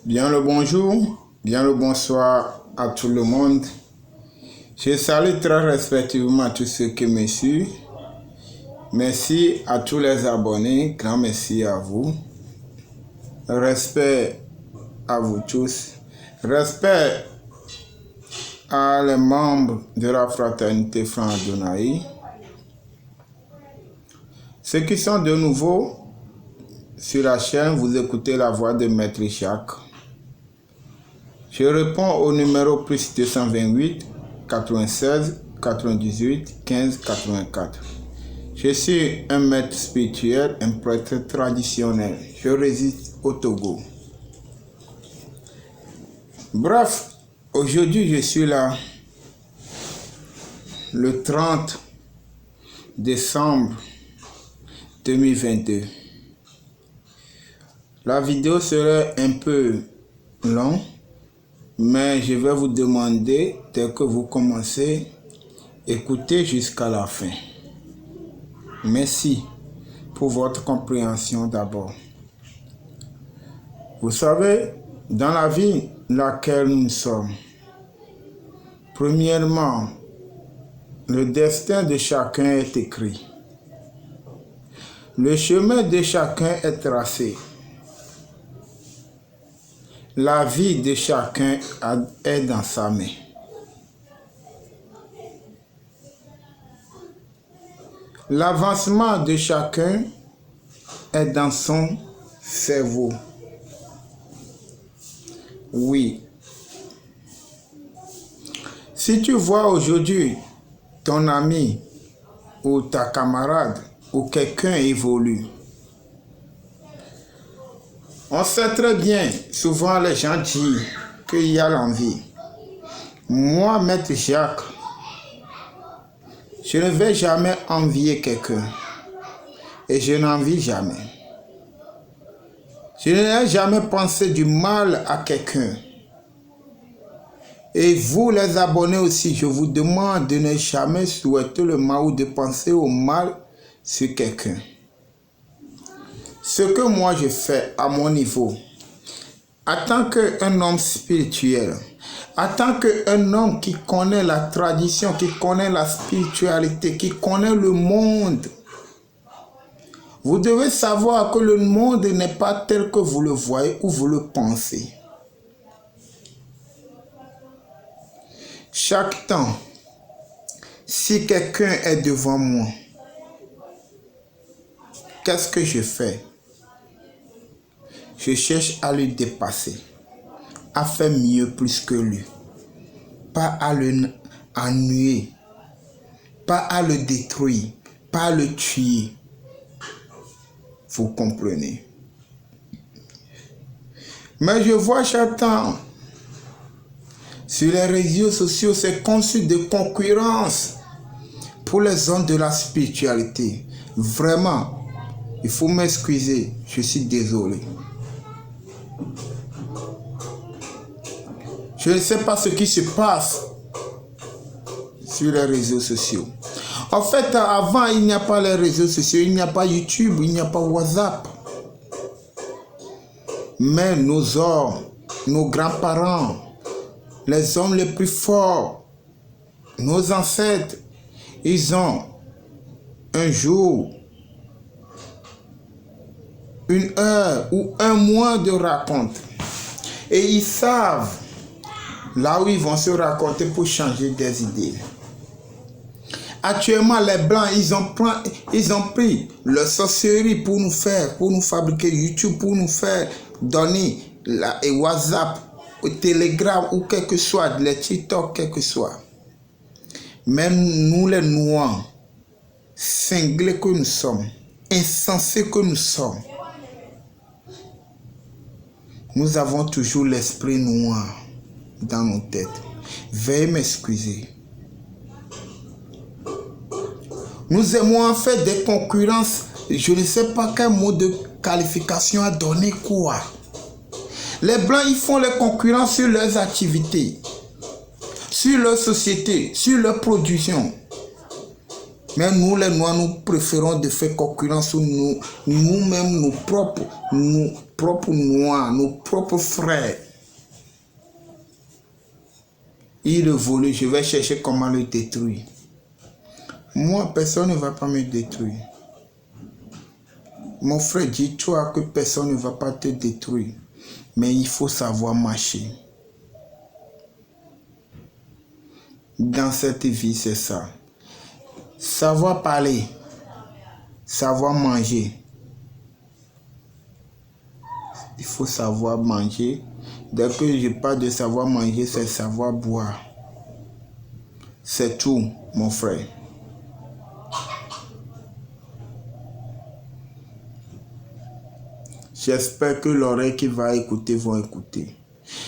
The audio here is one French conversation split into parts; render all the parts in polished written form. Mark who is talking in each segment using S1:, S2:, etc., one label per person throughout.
S1: Bien le bonjour, bien le bonsoir à tout le monde. Je salue très respectivement tous ceux qui me suivent. Merci à tous les abonnés, grand merci à vous. Respect à vous tous. Respect à les membres de la fraternité Frère Adonai. Ceux qui sont de nouveau sur la chaîne, vous écoutez la voix de Maître Jacques. Je réponds au numéro plus 228 96 98 15 84. Je suis un maître spirituel, un prêtre traditionnel. Je réside au Togo. Bref, aujourd'hui je suis là le 30 décembre 2022. La vidéo serait un peu longue, mais je vais vous demander, dès que vous commencez, écoutez jusqu'à la fin. Merci pour votre compréhension d'abord. Vous savez, dans la vie dans laquelle nous sommes, premièrement, le destin de chacun est écrit. Le chemin de chacun est tracé. La vie de chacun est dans sa main. L'avancement de chacun est dans son cerveau. Oui. Si tu vois aujourd'hui ton ami ou ta camarade ou quelqu'un évolue, on sait très bien, souvent les gens disent qu'il y a l'envie. Moi, Maître Jacques, je ne vais jamais envier quelqu'un. Et je n'envie jamais. Je n'ai jamais pensé du mal à quelqu'un. Et vous, les abonnés aussi, je vous demande de ne jamais souhaiter le mal ou de penser au mal sur quelqu'un. Ce que moi je fais à mon niveau, en tant qu'un homme spirituel, en tant qu'un homme qui connaît la tradition, qui connaît la spiritualité, qui connaît le monde, vous devez savoir que le monde n'est pas tel que vous le voyez ou vous le pensez. Chaque temps, si quelqu'un est devant moi, qu'est-ce que je fais? Je cherche à le dépasser, à faire mieux plus que lui, pas à le ennuyer, pas à le détruire, pas à le tuer. Vous comprenez? Mais je vois chaque temps, sur les réseaux sociaux, c'est conçu de concurrence pour les hommes de la spiritualité. Vraiment, il faut m'excuser, je suis désolé. Je ne sais pas ce qui se passe sur les réseaux sociaux. En fait, avant, il n'y a pas les réseaux sociaux, il n'y a pas YouTube, il n'y a pas WhatsApp. Mais nos hommes, nos grands-parents, les hommes les plus forts, nos ancêtres, ils ont un jour, une heure ou un mois de raconte. Et ils savent là où ils vont se raconter pour changer des idées. Actuellement, les Blancs, ils ont pris leur sorcellerie pour nous faire, pour nous fabriquer YouTube, pour nous faire donner et WhatsApp, ou Telegram, ou quel que soit, les TikTok, quel que soit. Même nous, les Noirs, cinglés que nous sommes, insensés que nous sommes, nous avons toujours l'esprit noir dans nos têtes. Veuillez m'excuser. Nous aimons en fait des concurrences. Je ne sais pas quel mot de qualification à donner quoi. Les Blancs, ils font les concurrences sur leurs activités, sur leur société, sur leur production. Mais nous, les Noirs, nous préférons de faire concurrence sur nous-mêmes, nos propres propres noirs, nos propres frères. Il le vole, je vais chercher comment le détruire. Moi, personne ne va pas me détruire. Mon frère, dis-toi que personne ne va pas te détruire. Mais il faut savoir marcher. Dans cette vie, c'est ça. Savoir parler. Savoir manger. Il faut savoir manger. Dès que je parle de savoir manger, c'est savoir boire. C'est tout, mon frère. J'espère que l'oreille qui va écouter va écouter.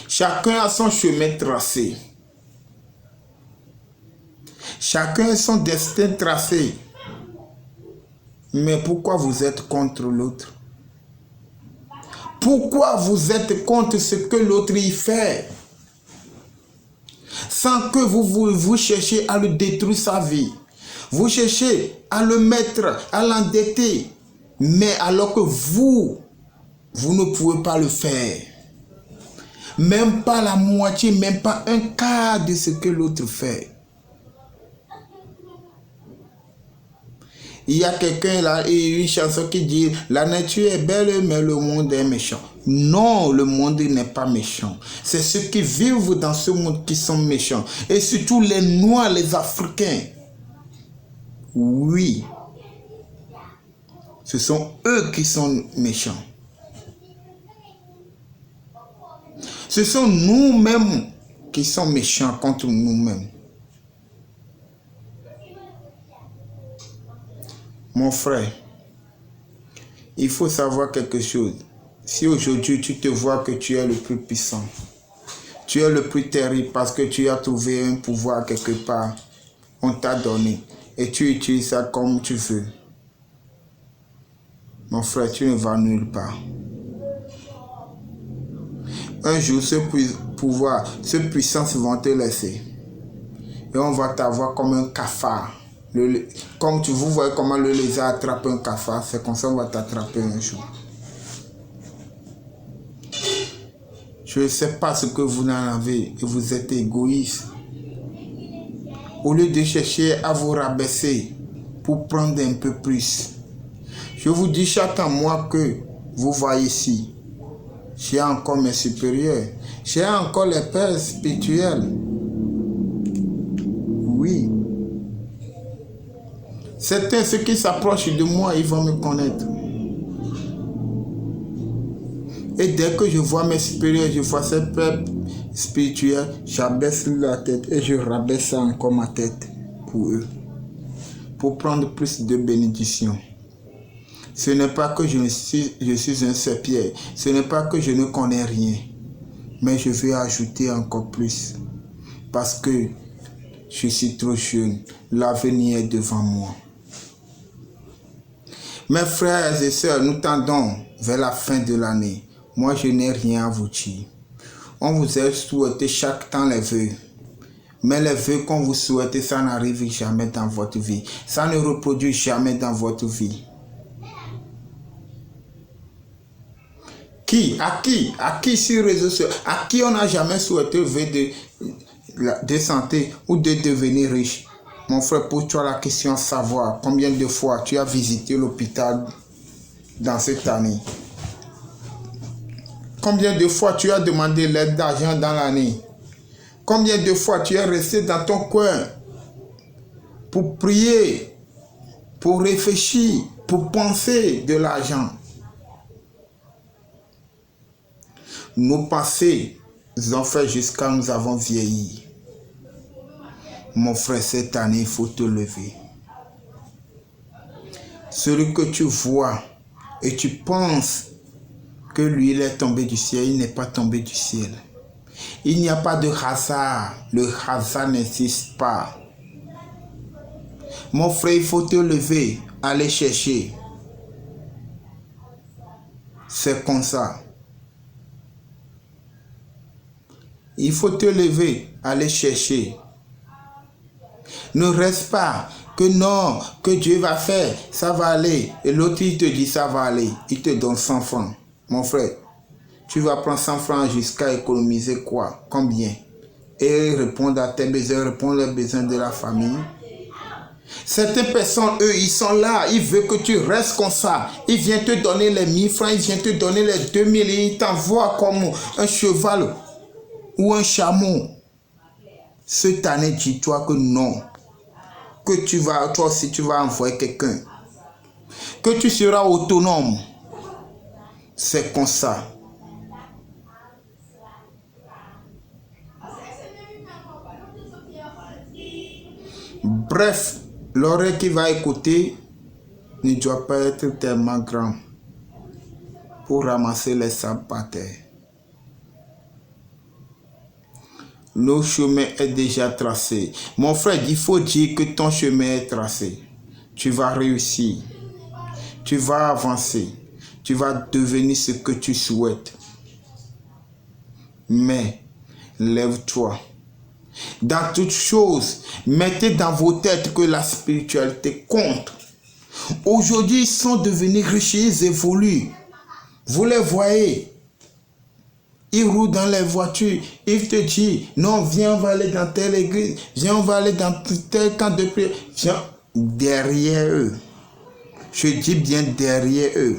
S1: Chacun a son chemin tracé. Chacun a son destin tracé. Mais pourquoi vous êtes contre l'autre? Pourquoi vous êtes contre ce que l'autre y fait? Sans que vous cherchez à le détruire sa vie. Vous cherchez à le mettre, à l'endetter. Mais alors que vous ne pouvez pas le faire. Même pas la moitié, même pas un quart de ce que l'autre fait. Il y a quelqu'un là, et une chanson qui dit « La nature est belle, mais le monde est méchant. » Non, le monde n'est pas méchant. C'est ceux qui vivent dans ce monde qui sont méchants. Et surtout les Noirs, les Africains. Oui. Ce sont eux qui sont méchants. Ce sont nous-mêmes qui sommes méchants contre nous-mêmes. Mon frère, il faut savoir quelque chose. Si aujourd'hui tu te vois que tu es le plus puissant, tu es le plus terrible parce que tu as trouvé un pouvoir quelque part, on t'a donné, et tu utilises ça comme tu veux. Mon frère, tu ne vas nulle part. Un jour, ce pouvoir, cette puissance vont te laisser. Et on va t'avoir comme un cafard. Comme vous voyez comment le lézard attrape un cafard, c'est comme ça qu'on va t'attraper un jour. Je ne sais pas ce que vous en avez et vous êtes égoïste. Au lieu de chercher à vous rabaisser pour prendre un peu plus. Je vous dis chaque mois que vous voyez ici. J'ai encore mes supérieurs. J'ai encore les pères spirituels. Oui. Certains, ceux qui s'approchent de moi, ils vont me connaître. Et dès que je vois mes supérieurs, je vois ces pères spirituels, j'abaisse la tête et je rabaisse encore ma tête pour eux. Pour prendre plus de bénédictions. Ce n'est pas que je suis un serpillère. Ce n'est pas que je ne connais rien. Mais je vais ajouter encore plus. Parce que je suis trop jeune. L'avenir est devant moi. Mes frères et sœurs, nous tendons vers la fin de l'année. Moi, je n'ai rien à vous dire. On vous a souhaité chaque temps les vœux. Mais les vœux qu'on vous souhaite, ça n'arrive jamais dans votre vie. Ça ne reproduit jamais dans votre vie. À qui sur les réseaux sociaux, à qui on n'a jamais souhaité vœux de santé ou de devenir riche? Mon frère, pose-toi la question à savoir combien de fois tu as visité l'hôpital dans cette année. Combien de fois tu as demandé l'aide d'argent dans l'année? Combien de fois tu es resté dans ton coin pour prier, pour réfléchir, pour penser de l'argent? Nos passés ont fait jusqu'à nous avons vieilli. Mon frère, cette année, il faut te lever. Celui que tu vois et tu penses que lui, il est tombé du ciel, il n'est pas tombé du ciel. Il n'y a pas de hasard. Le hasard n'existe pas. Mon frère, il faut te lever, aller chercher. C'est comme ça. Il faut te lever, aller chercher. Ne reste pas que non, que Dieu va faire, ça va aller. Et l'autre, il te dit ça va aller. Il te donne 100 francs. Mon frère, Tu vas prendre 100 francs jusqu'à économiser quoi? Combien? Et répondre à tes besoins, répondre aux besoins de la famille. Certaines personnes, eux, ils sont là, ils veulent que tu restes comme ça. Ils viennent te donner les 1000 francs, ils viennent te donner les 2000 et ils t'envoient comme un cheval ou un chameau. Cette année, dis-toi que non. Que tu vas, toi aussi, tu vas envoyer quelqu'un. Que tu seras autonome. C'est comme ça. Bref, l'oreille qui va écouter ne doit pas être tellement grand pour ramasser les sables par terre. Le chemin est déjà tracé. Mon frère, il faut dire que ton chemin est tracé. Tu vas réussir. Tu vas avancer. Tu vas devenir ce que tu souhaites. Mais, lève-toi. Dans toutes choses, mettez dans vos têtes que la spiritualité compte. Aujourd'hui, ils sont devenus riches, ils évoluent. Vous les voyez. Ils roulent dans les voitures. Ils te disent, non, viens, on va aller dans telle église. Viens, on va aller dans tel camp de prière. Viens, derrière eux. Je dis bien derrière eux.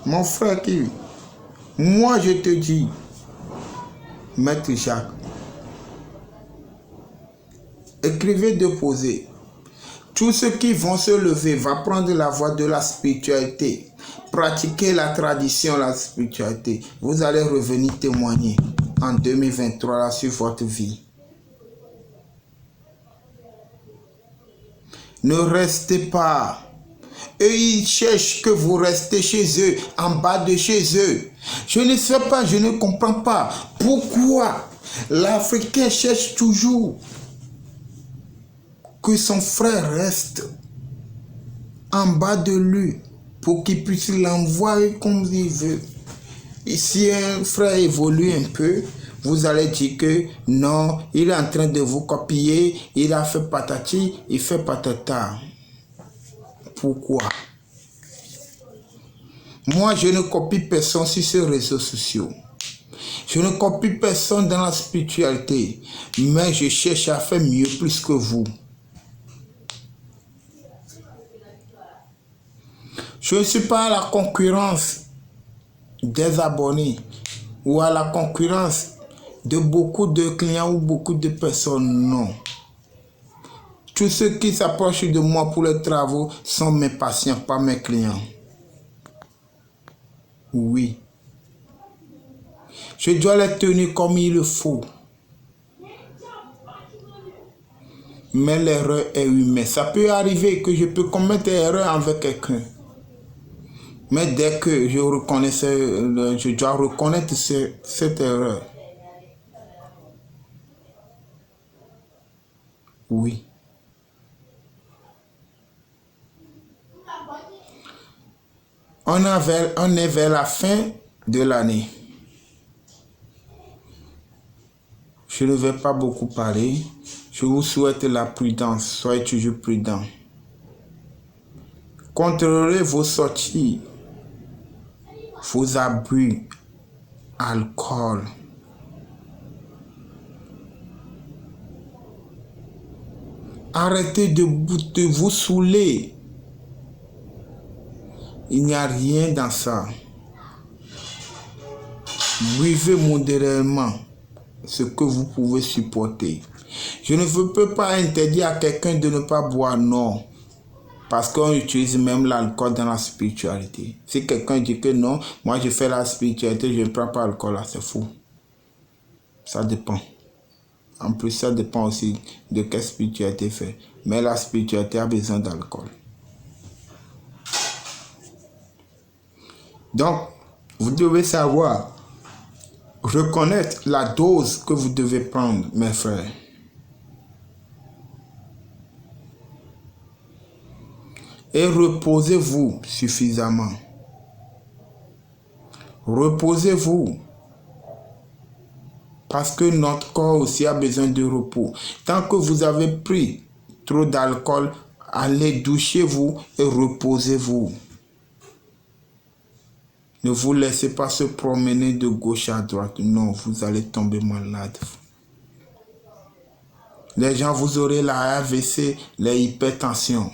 S1: Mon frère qui, moi je te dis, Maître Jacques, écrivez, déposez. Tous ceux qui vont se lever vont prendre la voie de la spiritualité. Pratiquer la tradition, la spiritualité. Vous allez revenir témoigner en 2023 là, sur votre vie. Ne restez pas. Eux, ils cherchent que vous restez chez eux, en bas de chez eux. Je ne sais pas, je ne comprends pas. Pourquoi l'Africain cherche toujours que son frère reste en bas de lui pour qu'il puisse l'envoyer comme il veut. Et si un frère évolue un peu, vous allez dire que non, il est en train de vous copier, il a fait patati, il fait patata. Pourquoi? Moi, je ne copie personne sur ces réseaux sociaux. Je ne copie personne dans la spiritualité, mais je cherche à faire mieux plus que vous. Je ne suis pas à la concurrence des abonnés ou à la concurrence de beaucoup de clients ou beaucoup de personnes, non. Tous ceux qui s'approchent de moi pour les travaux sont mes patients, pas mes clients. Oui. Je dois les tenir comme il le faut. Mais l'erreur est humaine. Ça peut arriver que je peux commettre une erreur avec quelqu'un. Mais dès que je reconnais, je dois reconnaître cette erreur. Oui. On est vers la fin de l'année. Je ne vais pas beaucoup parler. Je vous souhaite la prudence. Soyez toujours prudents. Contrôlez vos sorties, vos abus, alcool. Arrêtez de vous saouler. Il n'y a rien dans ça. Buvez modérément ce que vous pouvez supporter. Je ne peux pas interdire à quelqu'un de ne pas boire, non. Parce qu'on utilise même l'alcool dans la spiritualité. Si quelqu'un dit que non, moi je fais la spiritualité, je ne prends pas l'alcool, c'est faux. Ça dépend. En plus, ça dépend aussi de quelle spiritualité fait. Mais la spiritualité a besoin d'alcool. Donc, vous devez savoir, reconnaître la dose que vous devez prendre, mes frères. Et reposez-vous suffisamment. Reposez-vous. Parce que notre corps aussi a besoin de repos. Tant que vous avez pris trop d'alcool, allez douchez-vous et reposez-vous. Ne vous laissez pas se promener de gauche à droite. Non, vous allez tomber malade. Les gens, vous aurez la AVC, les hypertensions.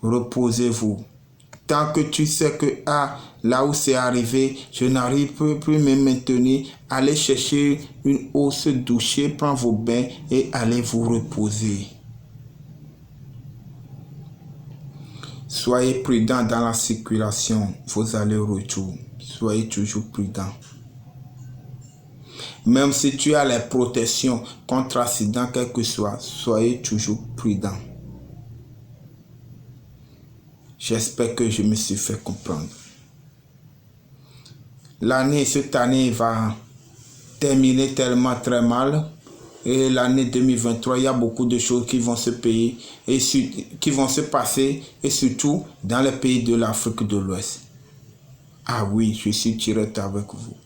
S1: Reposez-vous. Tant que tu sais que là où c'est arrivé, je n'arrive plus me maintenir, allez chercher une eau, se doucher, prendre vos bains et allez vous reposer. Soyez prudent dans la circulation, vos allers-retours. Soyez toujours prudent. Même si tu as les protections contre accident, quel que soit, soyez toujours prudent. J'espère que je me suis fait comprendre. Cette année va terminer tellement très mal. Et l'année 2023, il y a beaucoup de choses qui vont se payer et qui vont se passer, et surtout dans les pays de l'Afrique de l'Ouest. Ah oui, je suis direct avec vous.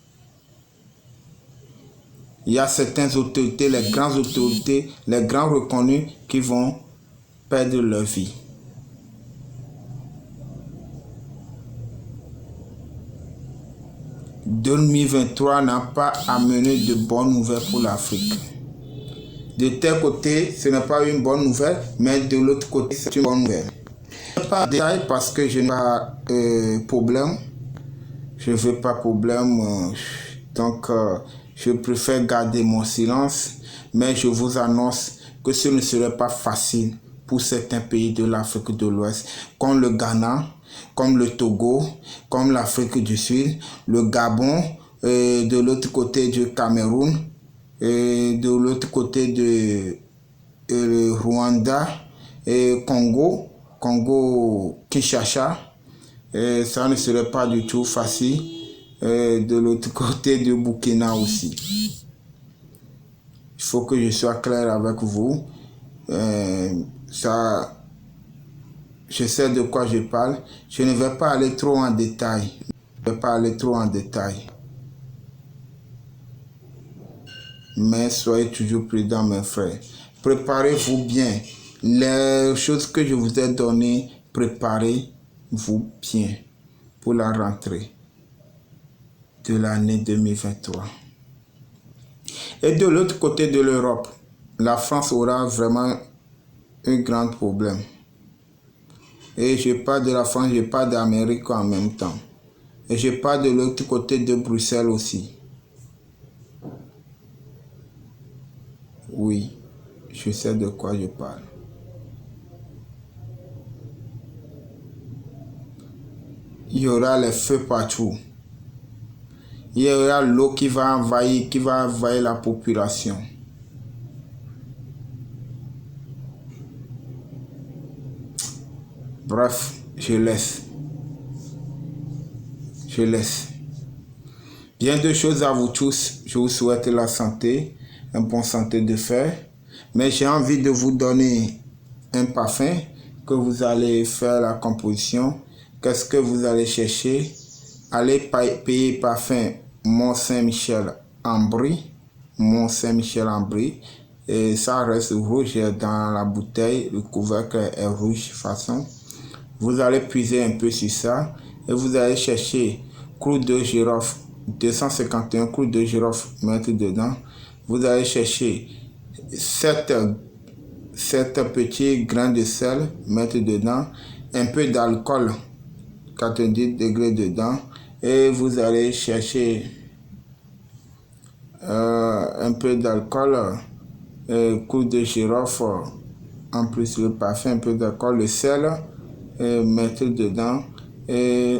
S1: Il y a certaines autorités, les grandes autorités, les grands reconnus qui vont perdre leur vie. « 2023 n'a pas amené de bonnes nouvelles pour l'Afrique. De tel côté, ce n'est pas une bonne nouvelle, mais de l'autre côté, c'est une bonne nouvelle. Pas de détail parce que je n'ai pas problème. Je ne veux pas problème. Donc, je préfère garder mon silence. Mais je vous annonce que ce ne serait pas facile pour certains pays de l'Afrique de l'Ouest, comme le Ghana, comme le Togo, comme l'Afrique du Sud, le Gabon, de l'autre côté du Cameroun, et de l'autre côté de Rwanda et Congo Kinshasa. Et ça ne serait pas du tout facile. De l'autre côté de Burkina aussi. Il faut que je sois clair avec vous. Je sais de quoi je parle. Je ne vais pas aller trop en détail. Mais soyez toujours prudents, mes frères. Préparez-vous bien. Les choses que je vous ai données, préparez-vous bien pour la rentrée de l'année 2023. Et de l'autre côté de l'Europe, la France aura vraiment un grand problème. Et je parle de la France, je parle d'Amérique en même temps. Et je parle de l'autre côté de Bruxelles aussi. Oui, je sais de quoi je parle. Il y aura les feux partout. Il y aura l'eau qui va envahir la population. Bref, je laisse. Bien de choses à vous tous. Je vous souhaite la santé, une bonne santé de fer. Mais j'ai envie de vous donner un parfum que vous allez faire la composition. Qu'est-ce que vous allez chercher? Allez payer parfum Mont-Saint-Michel en brie. Et ça reste rouge dans la bouteille. Le couvercle est rouge façon. Vous allez puiser un peu sur ça. Et vous allez chercher clou de girofle. 251 clous de girofle, mettre dedans. Vous allez chercher 7 petits grains de sel, mettre dedans. Un peu d'alcool, 90 degrés dedans. Et vous allez chercher un peu d'alcool, clou de girofle, en plus le parfum, un peu d'alcool, le sel, mettre dedans. Et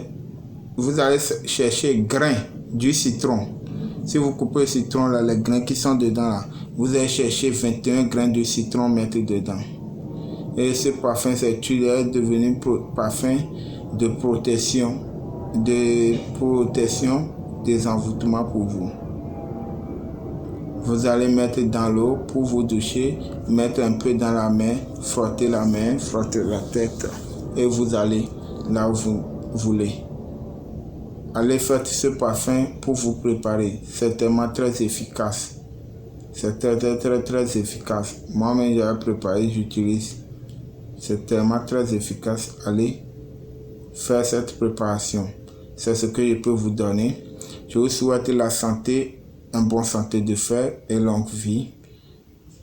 S1: vous allez chercher grains du citron. Si vous coupez le citron, là, les grains qui sont dedans, là, vous allez chercher 21 grains de citron, mettre dedans. Et ce parfum, c'est devenu parfum de protection, des envoûtements pour vous. Vous allez mettre dans l'eau pour vous doucher, mettre un peu dans la main, frotter la tête, et vous allez là où vous voulez. Allez faire ce parfum pour vous préparer. C'est tellement très efficace. C'est très efficace. Moi-même, j'ai préparé, j'utilise. C'est tellement très efficace. Allez faire cette préparation. C'est ce que je peux vous donner. Je vous souhaite la santé, une bonne santé de fer et longue vie.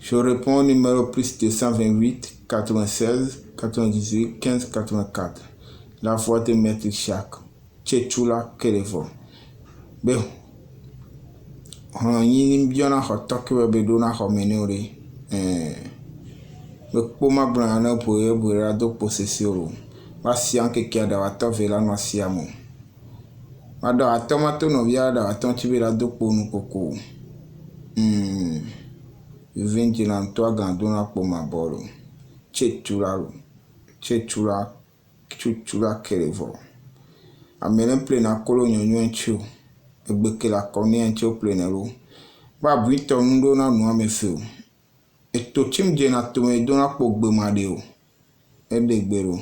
S1: Je réponds au numéro plus 228 96 98 15 84. La voix de Maître Jacques. Tchétchoula Kélévo. Bé. Yini biona hotoki webe dona homenori. Le poma brana pour do possession. Basi anke kia da wata vela no siamo. Mada atomato no via da atonti vela do ponu koko. Vinci l'antoa gandona poma bolo. Tchétchoula Kélévo. Amelen plena kolo nyonyo encho. Egbeke la koni encho plenero. Ba buito nundo na no amefeo. Eto chim jena to me dona pogbe madeo. Edegbero.